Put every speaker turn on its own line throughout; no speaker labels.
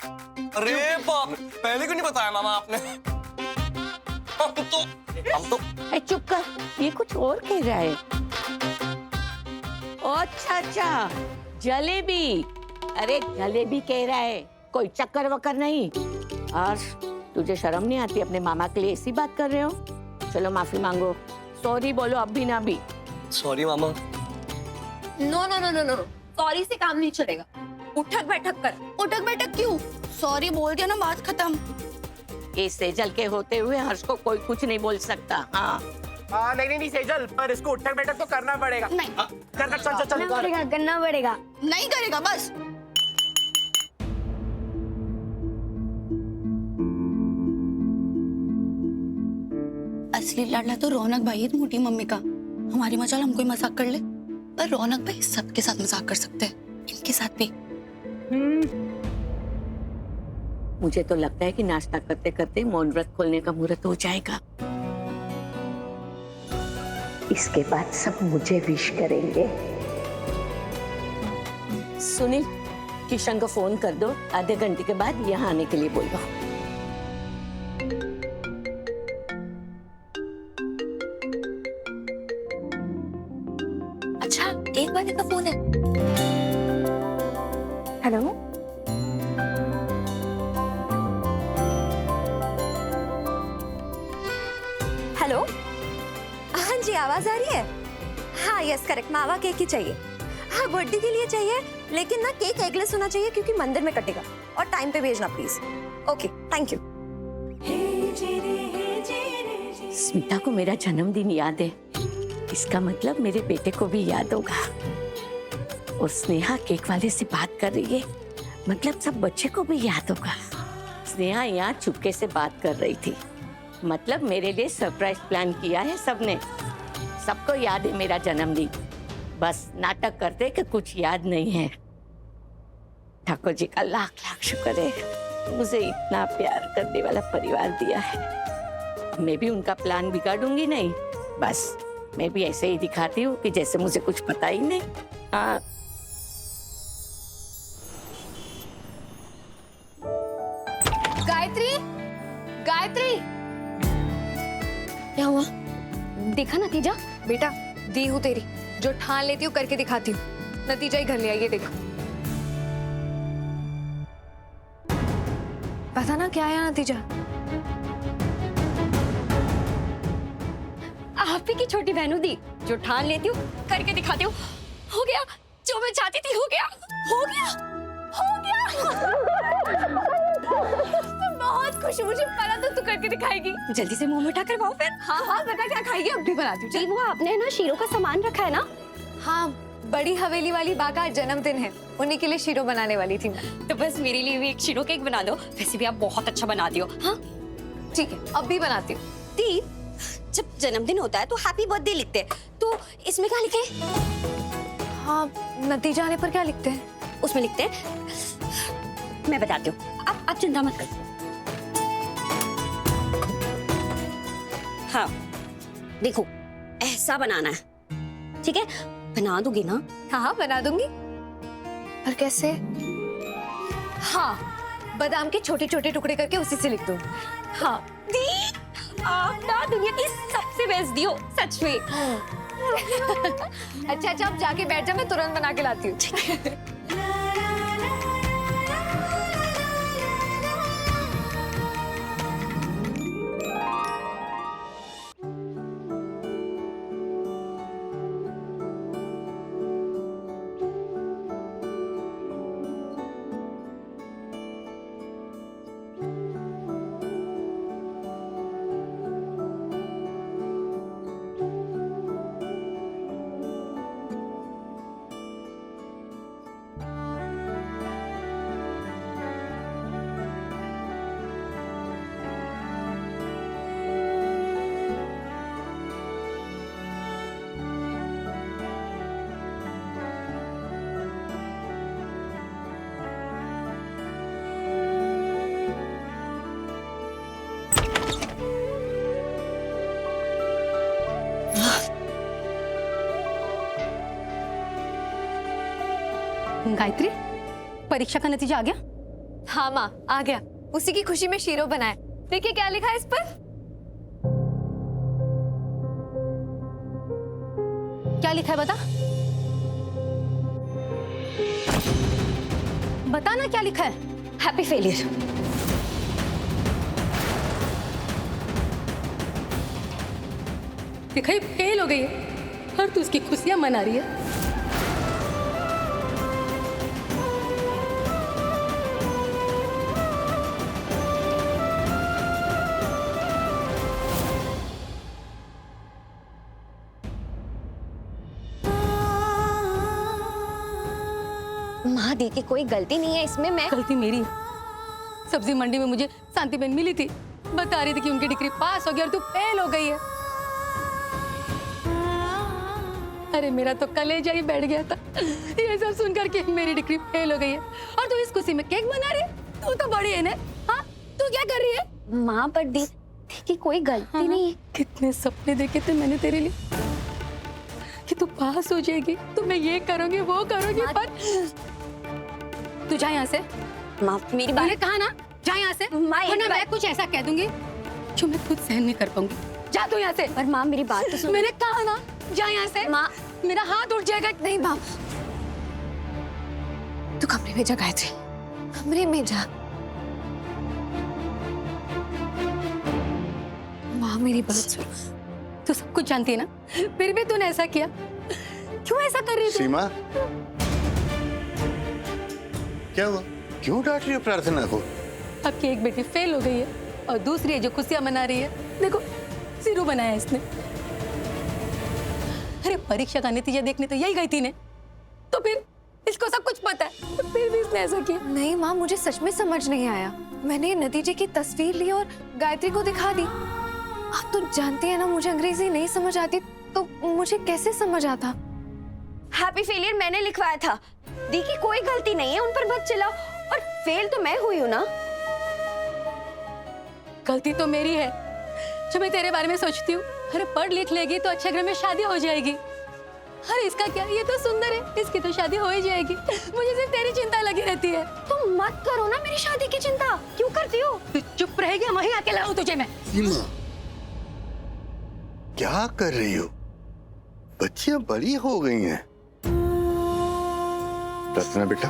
अरे बाप, पहले क्यों नहीं बताया मामा आपने? हम तो
ए, चुप कर, ये कुछ और कह रहा है। अच्छा अच्छा, जलेबी। अरे जलेबी कह रहा है, कोई चक्कर वक्कर नहीं। और तुझे शर्म नहीं आती अपने मामा के लिए ऐसी बात कर रहे हो? चलो माफी मांगो, सॉरी बोलो अब भी ना भी।
सॉरी मामा।
No no no no no, sorry से काम नहीं चलेगा। उठक बैठक कर।
उठक बैठक क्यों? सॉरी बोल दिया ना, बात खत्म।
इस सेजल के होते हुए हर्ष को कोई कुछ नहीं बोल सकता। हाँ
नहीं सेजल, पर इसको उठक बैठक तो करना पड़ेगा।
नहीं
कर चल चल चल।
करना पड़ेगा। नहीं करेगा बस। असली लाडला तो रौनक भाई है, मोटी मम्मी का। हमारी मचाल हम कोई मजाक कर ले, पर रौनक भाई सबके साथ मजाक कर सकते हैं, इनके साथ भी।
मुझे तो लगता है कि नाश्ता करते करते मौन व्रत खोलने का मुहूर्त हो जाएगा। इसके बाद सब मुझे विश करेंगे। सुनील, किशन को फोन कर दो, आधे घंटे के बाद यहाँ आने के लिए बोल दो।
अच्छा, एक बार का फोन है।
Hello, hello. हाँ जी, आवाज आ रही है? हाँ यस करेक्ट, मावा केक ही चाहिए। हाँ बर्थडे के लिए चाहिए, लेकिन ना केक एगलेस होना चाहिए क्योंकि मंदिर में कटेगा। और टाइम पे भेजना please. Okay thank you.
Smita को मेरा जन्मदिन याद है, इसका मतलब मेरे बेटे को भी याद होगा। और स्नेहा केक वाले से बात कर रही है, मतलब सब बच्चे को भी याद होगा। स्नेहा यहाँ चुपके से बात कर रही थी, मतलब मेरे लिए सरप्राइज प्लान किया है सबने। सबको याद है मेरा जन्मदिन, बस नाटक करते कि कुछ याद नहीं है। ठाकुर जी का लाख लाख शुक्र है, मुझे इतना प्यार करने वाला परिवार दिया है। मैं भी उनका प्लान बिगाड़ूंगी नहीं, बस मैं भी ऐसे ही दिखाती हूँ कि जैसे मुझे कुछ पता ही नहीं। हाँ
गायत्री, गायत्री,
क्या हुआ?
देखा नतीजा? बेटा दी हूँ तेरी, जो ठान लेती हूँ करके दिखाती हूँ, नतीजा ही घर ले आई। ये देखो, पता ना क्या आया नतीजा। आप ही की छोटी बहनों दी, जो ठान लेती हूँ करके दिखाती हूँ। हो गया जो मैं चाहती थी, हो गया हो गया हो गया। मैं बहुत खुश हूँ, मुझे पता था तू करके दिखाएगी। जल्दी से मुंह मीठा करवाओ फिर। हाँ हाँ बता क्या खाएगी, अब भी बनाती हूँ। जी वो आपने ना शीरो का सामान रखा है ना? हाँ, बड़ी हवेली वाली बा का जन्मदिन है, उन्हीं के लिए शीरो बनाने वाली थी मैं।
तो बस मेरे लिए भी एक शीरो केक बना दो, वैसे भी आप बहुत अच्छा बनाती हो।
हाँ ठीक है, अब भी बनाती हूँ।
दी, जब जन्मदिन होता है तो हैप्पी बर्थडे लिखते हैं, तो इसमें क्या लिखे?
हाँ, नतीजा आने पर क्या लिखते हैं?
उसमें लिखते हैं, मैं बताती हूँ, आप चिंता मत करो। हाँ देखो, ऐसा बनाना है, ठीक है? बना दोगे ना?
हाँ हाँ बना दूंगी, पर कैसे? हाँ, बादाम के छोटे छोटे टुकड़े करके उसी से लिख दूँ। हाँ
दी, आप ना दुनिया की सबसे बेस्ट दी हो, सच में।
अच्छा अच्छा, अब जाके बैठ जा, मैं तुरंत बना के लाती हूँ।
गायत्री, परीक्षा का नतीजा आ गया?
हाँ माँ, आ गया। उसी की खुशी में शीरो बनाया। देखिए क्या लिखा है इस पर।
क्या लिखा है बता? बता ना क्या लिखा है।
Happy failure.
देखा ये फेल हो गई है और तू उसकी खुशियां मना रही है।
माँ दी की कोई गलती नहीं है इसमें। मैं
गलती मेरी है। सब्जी मंडी में मुझे शांति बहन मिली थी, बता रही थी कि उनकी डिग्री पास हो गई और तू फेल हो गई है। अरे मेरा तो कलेजा ही बैठ गया था ये सब सुनकर कि मेरी डिग्री फेल हो गई है और तू इस खुशी में केक बना रही है। तू तो बड़ी है ना। हाँ तू क्या कर रही है?
माँ पर दी की कोई गलती नहीं है।
कितने सपने देखे थे मैंने तेरे लिए कि तू पास हो जाएगी, तो मैं ये करूंगी वो करूंगी, पर तू जा यहाँ से।
माँ मेरी
मैंने
बात।
कहा ना जा यहाँ से,
माँ, ये
वरना
बात-
मैं कुछ ऐसा कह दूंगी जो मैं खुद सहन नहीं कर पाऊंगी। जा तू यहाँ से।
पर माँ मेरी बात तो सुन।
मैंने कहा ना जा यहाँ से।
माँ
मेरा हाथ उठ जाएगा।
नहीं माँ, तू कमरे में जा गायत्री, कमरे में जा। माँ मेरी बात सुन।
तू सब कुछ जानती है ना, फिर भी तूने ऐसा किया। क्यों ऐसा कर रही थी?
सीमा, क्या हुआ? क्यों डांट रही हो प्रार्थना को?
आपकी एक बेटी फेल हो गई है और दूसरी है जो खुशियां मना रही है। देखो जीरो बनाया इसने। अरे परीक्षा का नतीजा देखने तो यही गई थी ने, तो फिर इसको सब कुछ पता है, तो फिर भी इसने ऐसा किया।
नहीं माँ, मुझे सच में समझ नहीं आया। मैंने नतीजे की तस्वीर ली और गायत्री को दिखा दी। आप तो जानती है ना, मुझे अंग्रेजी नहीं समझ आती, तो मुझे कैसे समझ आता।
हैप्पी फेलियर मैंने लिखवाया था। दी की कोई गलती नहीं है, उन पर मत चिल्लाओ। और फेल तो मैं हुई हूँ ना।
गलती तो मेरी है जो मैं तेरे बारे में सोचती हूँ। अरे पढ़ लिख लेगी तो अच्छे घर में शादी हो जाएगी। अरे इसका क्या, ये तो सुंदर है, इसकी तो शादी हो ही जाएगी। मुझे सिर्फ तेरी चिंता लगी रहती है।
तुम मत करो ना मेरी शादी की चिंता। क्यों करती हो?
तू चुप रहेगी, वहीं आके लाऊं तुझे मैं।
सीमा, क्या कर रही हो? बच्चियां बड़ी हो गई हैं। प्रार्थना बेटा,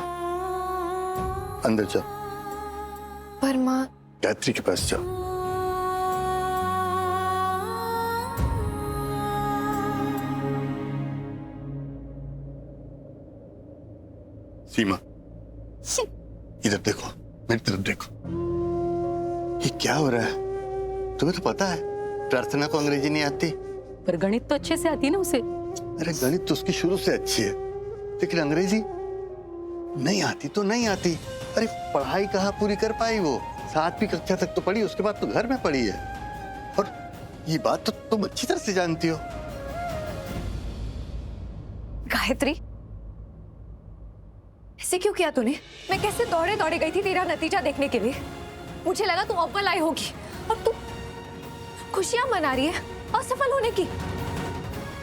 अंदर जाओ,
पर माँ,
गायत्री के पास जाओ। सीमा, इधर देखो, मेरी तरफ देखो। ये क्या हो रहा है? तुम्हें तो पता है प्रार्थना को अंग्रेजी नहीं आती।
पर गणित तो अच्छे से आती है ना उसे।
अरे गणित तो उसकी शुरू से अच्छी है, लेकिन अंग्रेजी नहीं आती तो नहीं आती। अरे पढ़ाई कहाँ पूरी कर पाई वो? 7वीं कक्षा तक तो पढ़ी, उसके बाद तो घर में पढ़ी है। और ये बात तो तुम अच्छी तरह से जानती हो।
गायत्री, ऐसे क्यों किया तूने? मैं कैसे दौड़े दौड़े गई थी तेरा नतीजा देखने के लिए। मुझे लगा तू अव्वल आई होगी और तू खुशियां मना रही है असफल होने की।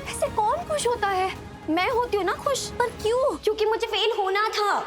ऐसे कौन खुश होता है? मैं होती हूँ ना खुश। पर क्यों? क्योंकि मुझे फेल होना था।